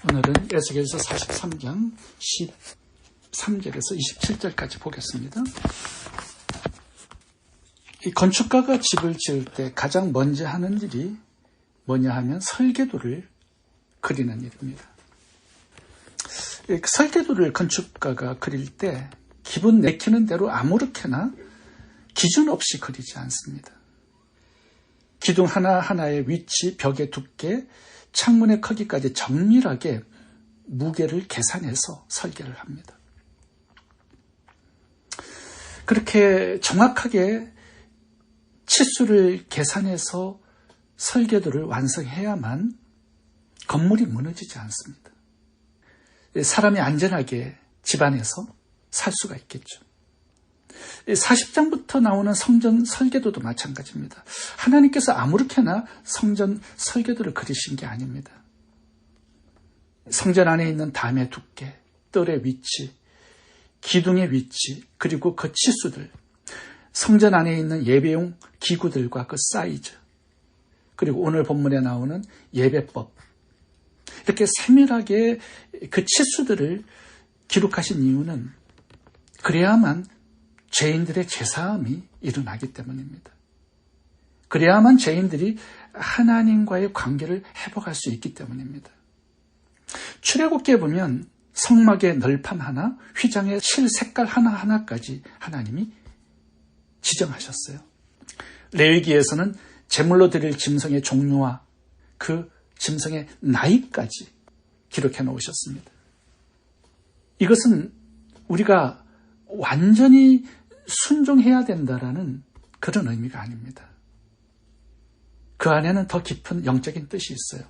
오늘은 에스겔서 43장 13절에서 27절까지 보겠습니다. 이 건축가가 집을 지을 때 가장 먼저 하는 일이 뭐냐 하면 설계도를 그리는 일입니다. 설계도를 건축가가 그릴 때 기분 내키는 대로 아무렇게나 기준 없이 그리지 않습니다. 기둥 하나하나의 위치, 벽의 두께, 창문의 크기까지 정밀하게 무게를 계산해서 설계를 합니다. 그렇게 정확하게 치수를 계산해서 설계도를 완성해야만 건물이 무너지지 않습니다. 사람이 안전하게 집안에서 살 수가 있겠죠. 40장부터 나오는 성전 설계도도 마찬가지입니다. 하나님께서 아무렇게나 성전 설계도를 그리신 게 아닙니다. 성전 안에 있는 담의 두께, 뜰의 위치, 기둥의 위치, 그리고 그 치수들, 성전 안에 있는 예배용 기구들과 그 사이즈, 그리고 오늘 본문에 나오는 예배법, 이렇게 세밀하게 그 치수들을 기록하신 이유는 그래야만 죄인들의 제사함이 일어나기 때문입니다. 그래야만 죄인들이 하나님과의 관계를 회복할 수 있기 때문입니다. 출애굽기에 보면 성막의 널판 하나, 휘장의 실 색깔 하나하나까지 하나님이 지정하셨어요. 레위기에서는 제물로 드릴 짐승의 종류와 그 짐승의 나이까지 기록해 놓으셨습니다. 이것은 우리가 완전히 순종해야 된다라는 그런 의미가 아닙니다. 그 안에는 더 깊은 영적인 뜻이 있어요.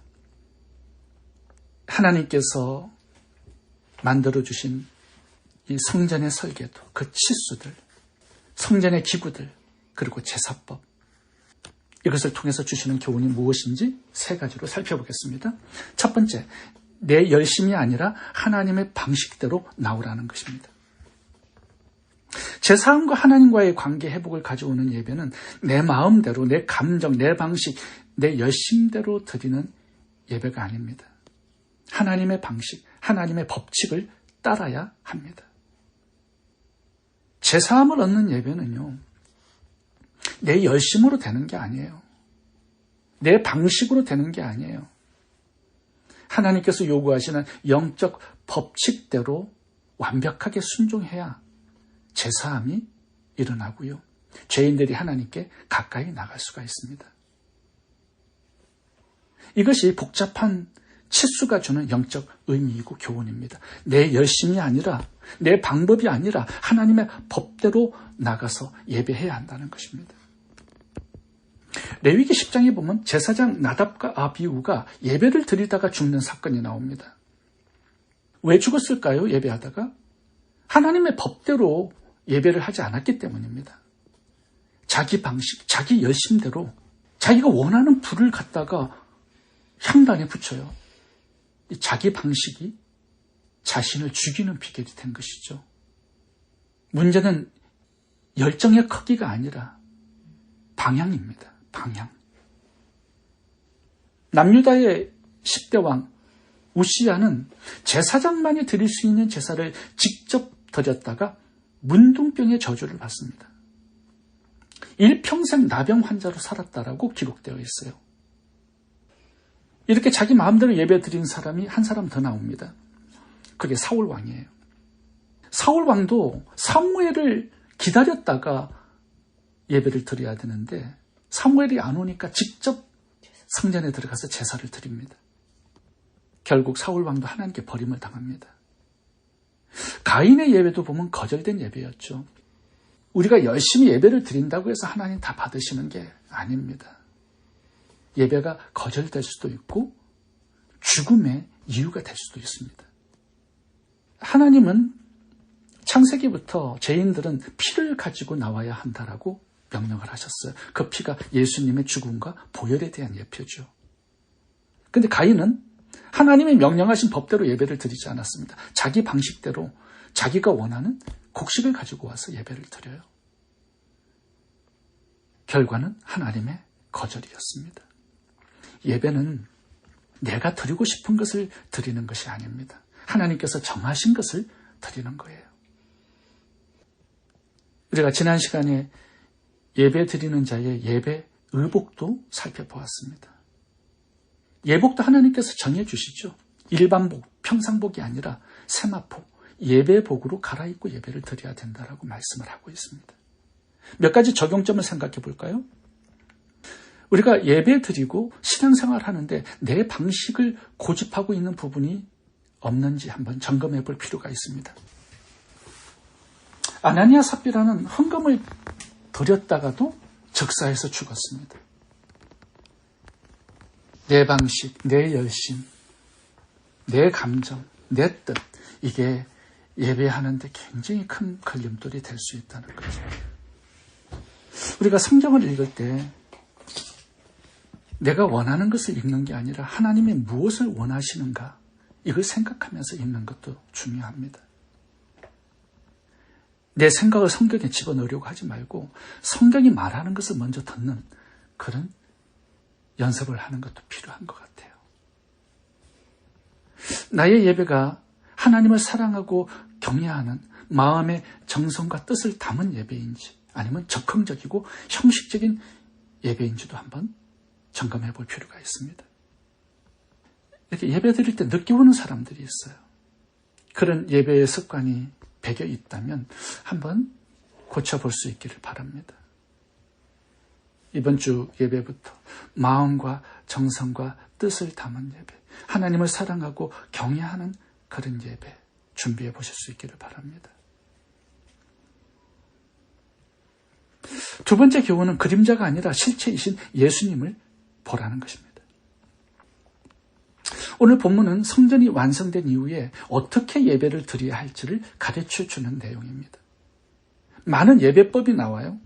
하나님께서 만들어주신 이 성전의 설계도, 그 치수들, 성전의 기구들, 그리고 제사법, 이것을 통해서 주시는 교훈이 무엇인지 세 가지로 살펴보겠습니다. 첫 번째, 내 열심이 아니라 하나님의 방식대로 나오라는 것입니다. 제사함과 하나님과의 관계 회복을 가져오는 예배는 내 마음대로, 내 감정, 내 방식, 내 열심대로 드리는 예배가 아닙니다. 하나님의 방식, 하나님의 법칙을 따라야 합니다. 제사함을 얻는 예배는요, 내 열심으로 되는 게 아니에요. 내 방식으로 되는 게 아니에요. 하나님께서 요구하시는 영적 법칙대로 완벽하게 순종해야 제사함이 일어나고요. 죄인들이 하나님께 가까이 나갈 수가 있습니다. 이것이 복잡한 치수가 주는 영적 의미이고 교훈입니다. 내 열심이 아니라, 내 방법이 아니라 하나님의 법대로 나가서 예배해야 한다는 것입니다. 레위기 10장에 보면 제사장 나답과 아비후가 예배를 드리다가 죽는 사건이 나옵니다. 왜 죽었을까요? 예배하다가? 하나님의 법대로 예배를 하지 않았기 때문입니다. 자기 방식, 자기 열심대로 자기가 원하는 불을 갖다가 향단에 붙여요. 자기 방식이 자신을 죽이는 비결이 된 것이죠. 문제는 열정의 크기가 아니라 방향입니다. 방향. 남유다의 10대 왕 우시야는 제사장만이 드릴 수 있는 제사를 직접 드렸다가 문둥병의 저주를 받습니다. 일평생 나병 환자로 살았다라고 기록되어 있어요. 이렇게 자기 마음대로 예배 드린 사람이 한 사람 더 나옵니다. 그게 사울 왕이에요. 사울 왕도 사무엘을 기다렸다가 예배를 드려야 되는데 사무엘이 안 오니까 직접 성전에 들어가서 제사를 드립니다. 결국 사울 왕도 하나님께 버림을 당합니다. 가인의 예배도 보면 거절된 예배였죠. 우리가 열심히 예배를 드린다고 해서 하나님 다 받으시는 게 아닙니다. 예배가 거절될 수도 있고 죽음의 이유가 될 수도 있습니다. 하나님은 창세기부터 죄인들은 피를 가지고 나와야 한다라고 명령을 하셨어요. 그 피가 예수님의 죽음과 보혈에 대한 예표죠. 그런데 가인은 하나님이 명령하신 법대로 예배를 드리지 않았습니다. 자기 방식대로 자기가 원하는 곡식을 가지고 와서 예배를 드려요. 결과는 하나님의 거절이었습니다. 예배는 내가 드리고 싶은 것을 드리는 것이 아닙니다. 하나님께서 정하신 것을 드리는 거예요. 우리가 지난 시간에 예배 드리는 자의 예배 의복도 살펴보았습니다. 예복도 하나님께서 정해주시죠. 일반복, 평상복이 아니라 세마포, 예배복으로 갈아입고 예배를 드려야 된다라고 말씀을 하고 있습니다. 몇 가지 적용점을 생각해 볼까요? 우리가 예배 드리고 신앙생활 하는데 내 방식을 고집하고 있는 부분이 없는지 한번 점검해 볼 필요가 있습니다. 아나니아 삽비라는 헌금을 드렸다가도 즉사해서 죽었습니다. 내 방식, 내 열심, 내 감정, 내 뜻, 이게 예배하는데 굉장히 큰 걸림돌이 될 수 있다는 거죠. 우리가 성경을 읽을 때 내가 원하는 것을 읽는 게 아니라 하나님이 무엇을 원하시는가, 이걸 생각하면서 읽는 것도 중요합니다. 내 생각을 성경에 집어넣으려고 하지 말고 성경이 말하는 것을 먼저 듣는 그런 연습을 하는 것도 필요한 것 같아요. 나의 예배가 하나님을 사랑하고 경외하는 마음의 정성과 뜻을 담은 예배인지 아니면 적극적이고 형식적인 예배인지도 한번 점검해 볼 필요가 있습니다. 이렇게 예배 드릴 때 늦게 오는 사람들이 있어요. 그런 예배의 습관이 배겨 있다면 한번 고쳐볼 수 있기를 바랍니다. 이번 주 예배부터 마음과 정성과 뜻을 담은 예배, 하나님을 사랑하고 경외하는 그런 예배 준비해 보실 수 있기를 바랍니다. 두 번째 교훈은 그림자가 아니라 실체이신 예수님을 보라는 것입니다. 오늘 본문은 성전이 완성된 이후에 어떻게 예배를 드려야 할지를 가르쳐 주는 내용입니다. 많은 예배법이 나와요.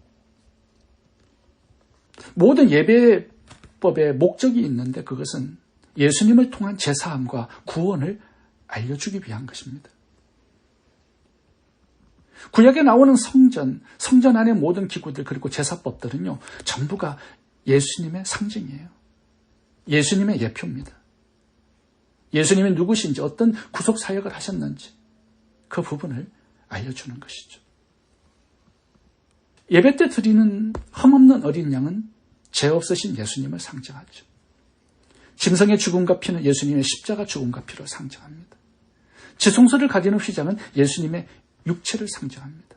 모든 예배법에 목적이 있는데 그것은 예수님을 통한 제사함과 구원을 알려주기 위한 것입니다. 구약에 나오는 성전 안의 모든 기구들 그리고 제사법들은요, 전부가 예수님의 상징이에요. 예수님의 예표입니다. 예수님이 누구신지, 어떤 구속사역을 하셨는지 그 부분을 알려주는 것이죠. 예배 때 드리는 흠없는 어린 양은 죄 없으신 예수님을 상징하죠. 짐승의 죽음과 피는 예수님의 십자가 죽음과 피를 상징합니다. 지성소를 가리는 휘장은 예수님의 육체를 상징합니다.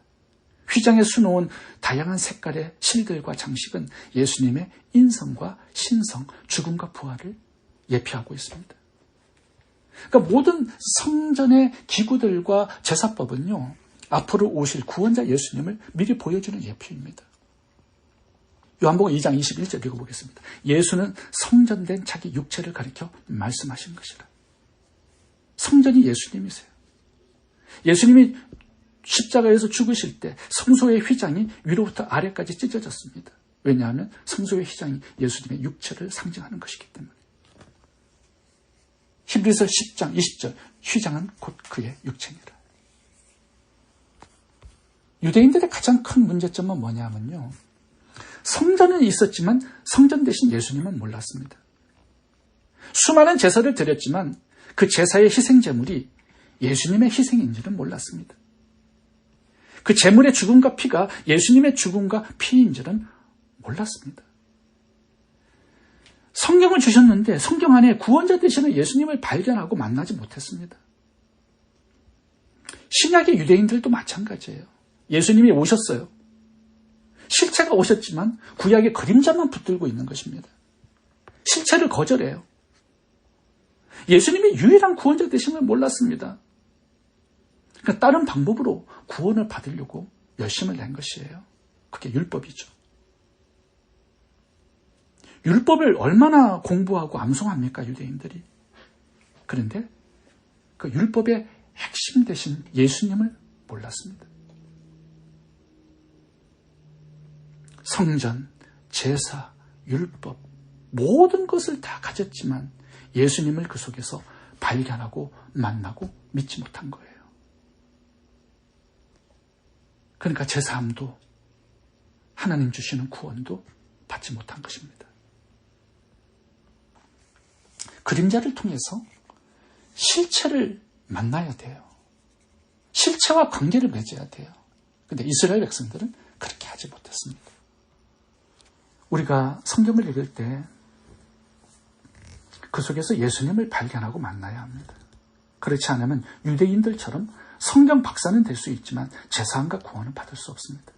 휘장에 수놓은 다양한 색깔의 실들과 장식은 예수님의 인성과 신성, 죽음과 부활을 예표하고 있습니다. 그러니까 모든 성전의 기구들과 제사법은요, 앞으로 오실 구원자 예수님을 미리 보여주는 예표입니다. 요한복음 2장 21절 읽어보겠습니다. 예수는 성전된 자기 육체를 가리켜 말씀하신 것이라. 성전이 예수님이세요. 예수님이 십자가에서 죽으실 때 성소의 휘장이 위로부터 아래까지 찢어졌습니다. 왜냐하면 성소의 휘장이 예수님의 육체를 상징하는 것이기 때문에. 히브리서 10장 20절 휘장은 곧 그의 육체니라. 유대인들의 가장 큰 문제점은 뭐냐면요, 성전은 있었지만 성전 대신 예수님은 몰랐습니다. 수많은 제사를 드렸지만 그 제사의 희생제물이 예수님의 희생인지는 몰랐습니다. 그 제물의 죽음과 피가 예수님의 죽음과 피인지는 몰랐습니다. 성경을 주셨는데 성경 안에 구원자 되시는 예수님을 발견하고 만나지 못했습니다. 신약의 유대인들도 마찬가지예요. 예수님이 오셨어요. 실체가 오셨지만 구약의 그림자만 붙들고 있는 것입니다. 실체를 거절해요. 예수님이 유일한 구원자 되심을 몰랐습니다. 그러니까 다른 방법으로 구원을 받으려고 열심을 낸 것이에요. 그게 율법이죠. 율법을 얼마나 공부하고 암송합니까, 유대인들이. 그런데 그 율법의 핵심 되신 예수님을 몰랐습니다. 성전, 제사, 율법 모든 것을 다 가졌지만 예수님을 그 속에서 발견하고 만나고 믿지 못한 거예요. 그러니까 제사함도 하나님 주시는 구원도 받지 못한 것입니다. 그림자를 통해서 실체를 만나야 돼요. 실체와 관계를 맺어야 돼요. 근데 이스라엘 백성들은 그렇게 하지 못했습니다. 우리가 성경을 읽을 때 그 속에서 예수님을 발견하고 만나야 합니다. 그렇지 않으면 유대인들처럼 성경 박사는 될 수 있지만 제사함과 구원은 받을 수 없습니다.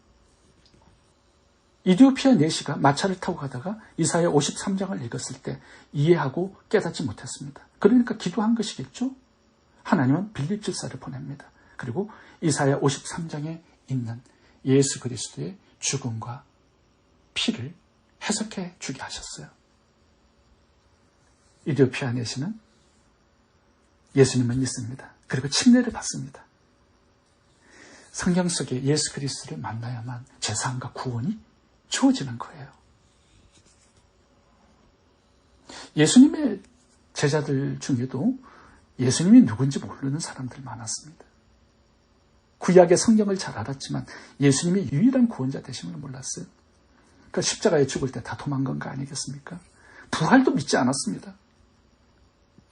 이디오피아 내시가 마차를 타고 가다가 이사야 53장을 읽었을 때 이해하고 깨닫지 못했습니다. 그러니까 기도한 것이겠죠? 하나님은 빌립 집사를 보냅니다. 그리고 이사야 53장에 있는 예수 그리스도의 죽음과 피를 해석해 주게 하셨어요. 이디오피아 내시는 예수님을 믿습니다. 그리고 침례를 받습니다. 성경 속에 예수 그리스도를 만나야만 제사함과 구원이 주어지는 거예요. 예수님의 제자들 중에도 예수님이 누군지 모르는 사람들 많았습니다. 구약의 성경을 잘 알았지만 예수님이 유일한 구원자 되심을 몰랐어요. 그러니까 십자가에 죽을 때 다 도망간 거 아니겠습니까? 부활도 믿지 않았습니다.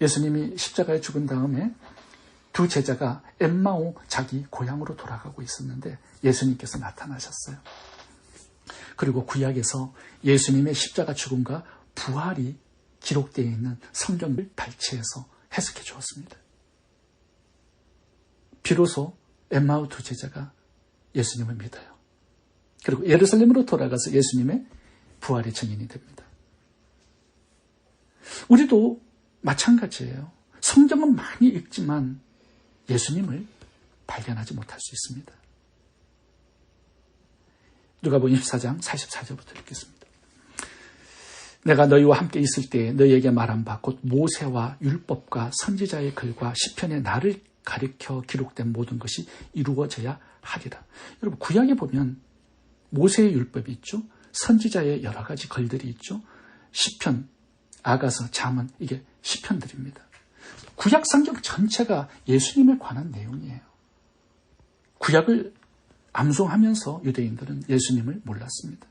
예수님이 십자가에 죽은 다음에 두 제자가 엠마오 자기 고향으로 돌아가고 있었는데 예수님께서 나타나셨어요. 그리고 구약에서 예수님의 십자가 죽음과 부활이 기록되어 있는 성경을 발췌해서 해석해 주었습니다. 비로소 엠마오 두 제자가 예수님을 믿어요. 그리고 예루살렘으로 돌아가서 예수님의 부활의 증인이 됩니다. 우리도 마찬가지예요. 성경은 많이 읽지만 예수님을 발견하지 못할 수 있습니다. 누가복음 24장 44절부터 읽겠습니다. 내가 너희와 함께 있을 때에 너희에게 말한 바 곧 모세와 율법과 선지자의 글과 시편에 나를 가리켜 기록된 모든 것이 이루어져야 하리라. 여러분 구약에 보면 모세의 율법이 있죠. 선지자의 여러 가지 글들이 있죠. 시편, 아가서, 잠언 이게 시편들입니다. 구약 성경 전체가 예수님에 관한 내용이에요. 구약을 암송하면서 유대인들은 예수님을 몰랐습니다.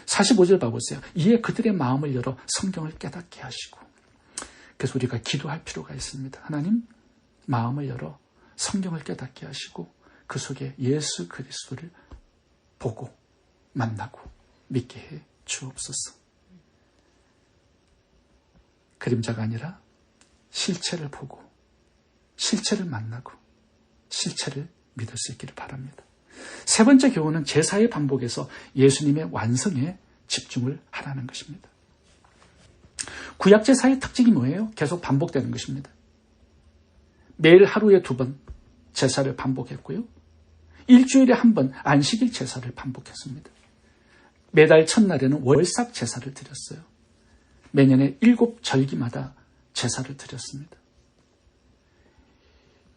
45절 봐보세요. 이에 그들의 마음을 열어 성경을 깨닫게 하시고. 그래서 우리가 기도할 필요가 있습니다. 하나님 마음을 열어 성경을 깨닫게 하시고 그 속에 예수 그리스도를 보고 만나고 믿게 해 주옵소서. 그림자가 아니라 실체를 보고 실체를 만나고 실체를 믿을 수 있기를 바랍니다. 세 번째 교훈은 제사의 반복에서 예수님의 완성에 집중을 하라는 것입니다. 구약 제사의 특징이 뭐예요? 계속 반복되는 것입니다. 매일 하루에 2번 제사를 반복했고요. 일주일에 1번 안식일 제사를 반복했습니다. 매달 첫날에는 월삭 제사를 드렸어요. 매년에 7절기마다 제사를 드렸습니다.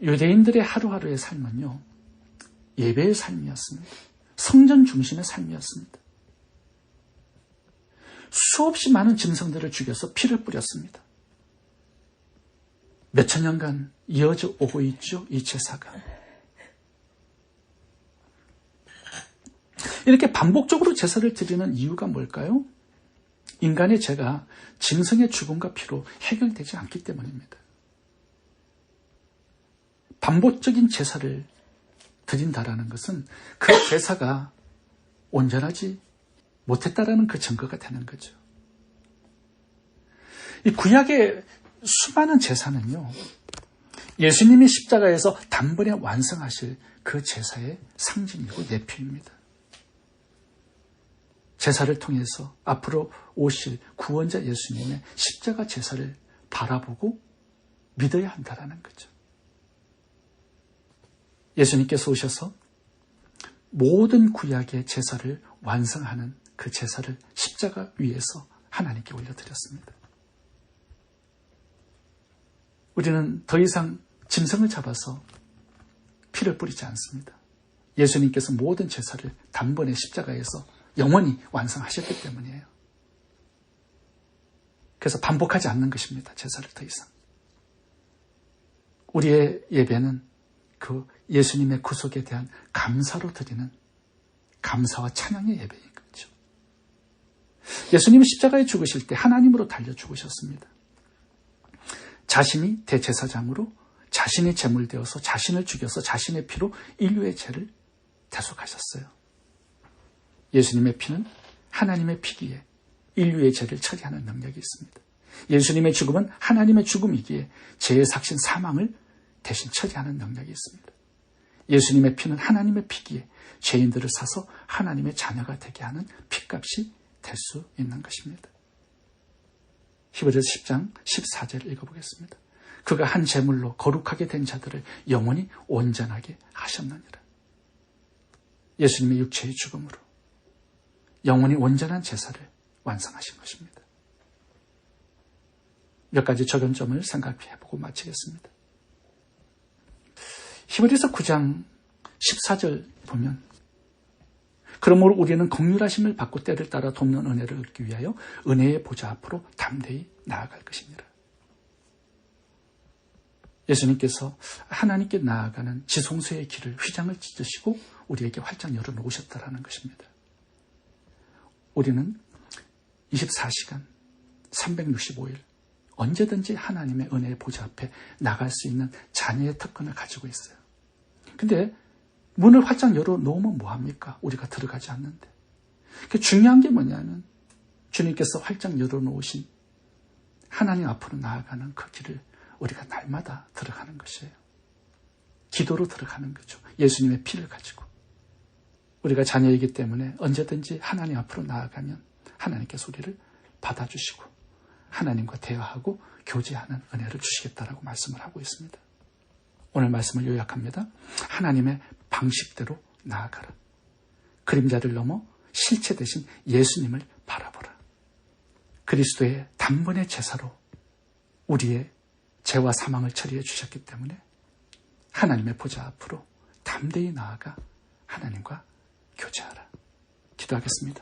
유대인들의 하루하루의 삶은요, 예배의 삶이었습니다. 성전 중심의 삶이었습니다. 수없이 많은 짐승들을 죽여서 피를 뿌렸습니다. 몇천 년간 이어져 오고 있죠, 이 제사가. 이렇게 반복적으로 제사를 드리는 이유가 뭘까요? 인간의 죄가 짐승의 죽음과 피로 해결되지 않기 때문입니다. 반복적인 제사를 드린다라는 것은 그 제사가 온전하지 못했다라는 그 증거가 되는 거죠. 이 구약의 수많은 제사는요, 예수님이 십자가에서 단번에 완성하실 그 제사의 상징이고 예표입니다. 제사를 통해서 앞으로 오실 구원자 예수님의 십자가 제사를 바라보고 믿어야 한다는 거죠. 예수님께서 오셔서 모든 구약의 제사를 완성하는 그 제사를 십자가 위에서 하나님께 올려드렸습니다. 우리는 더 이상 짐승을 잡아서 피를 뿌리지 않습니다. 예수님께서 모든 제사를 단번에 십자가에서 영원히 완성하셨기 때문이에요. 그래서 반복하지 않는 것입니다. 제사를 더 이상. 우리의 예배는 그 예수님의 구속에 대한 감사로 드리는 감사와 찬양의 예배인 거죠. 예수님이 십자가에 죽으실 때 하나님으로 달려 죽으셨습니다. 자신이 대제사장으로 자신의 제물 되어서 자신을 죽여서 자신의 피로 인류의 죄를 대속하셨어요. 예수님의 피는 하나님의 피기에 인류의 죄를 처리하는 능력이 있습니다. 예수님의 죽음은 하나님의 죽음이기에 죄의 삭신 사망을 대신 처리하는 능력이 있습니다. 예수님의 피는 하나님의 피기에 죄인들을 사서 하나님의 자녀가 되게 하는 피값이 될 수 있는 것입니다. 히브리서 10장 14절을 읽어보겠습니다. 그가 한 제물로 거룩하게 된 자들을 영원히 온전하게 하셨느니라. 예수님의 육체의 죽음으로 영원히 온전한 제사를 완성하신 것입니다. 몇 가지 적용점을 생각해보고 마치겠습니다. 히브리서 9장 14절 보면 그러므로 우리는 긍휼하심을 받고 때를 따라 돕는 은혜를 얻기 위하여 은혜의 보좌 앞으로 담대히 나아갈 것이니라. 예수님께서 하나님께 나아가는 지성소의 길을 휘장을 찢으시고 우리에게 활짝 열어놓으셨다라는 것입니다. 우리는 24시간 365일 언제든지 하나님의 은혜의 보좌 앞에 나갈 수 있는 자녀의 특권을 가지고 있어요. 근데 문을 활짝 열어놓으면 뭐합니까? 우리가 들어가지 않는데. 중요한 게 뭐냐면 주님께서 활짝 열어놓으신 하나님 앞으로 나아가는 그 길을 우리가 날마다 들어가는 것이에요. 기도로 들어가는 거죠. 예수님의 피를 가지고. 우리가 자녀이기 때문에 언제든지 하나님 앞으로 나아가면 하나님께서 우리를 받아주시고 하나님과 대화하고 교제하는 은혜를 주시겠다라고 말씀을 하고 있습니다. 오늘 말씀을 요약합니다. 하나님의 방식대로 나아가라. 그림자를 넘어 실체 대신 예수님을 바라보라. 그리스도의 단번의 제사로 우리의 죄와 사망을 처리해 주셨기 때문에 하나님의 보좌 앞으로 담대히 나아가 하나님과 교제하라. 기도하겠습니다.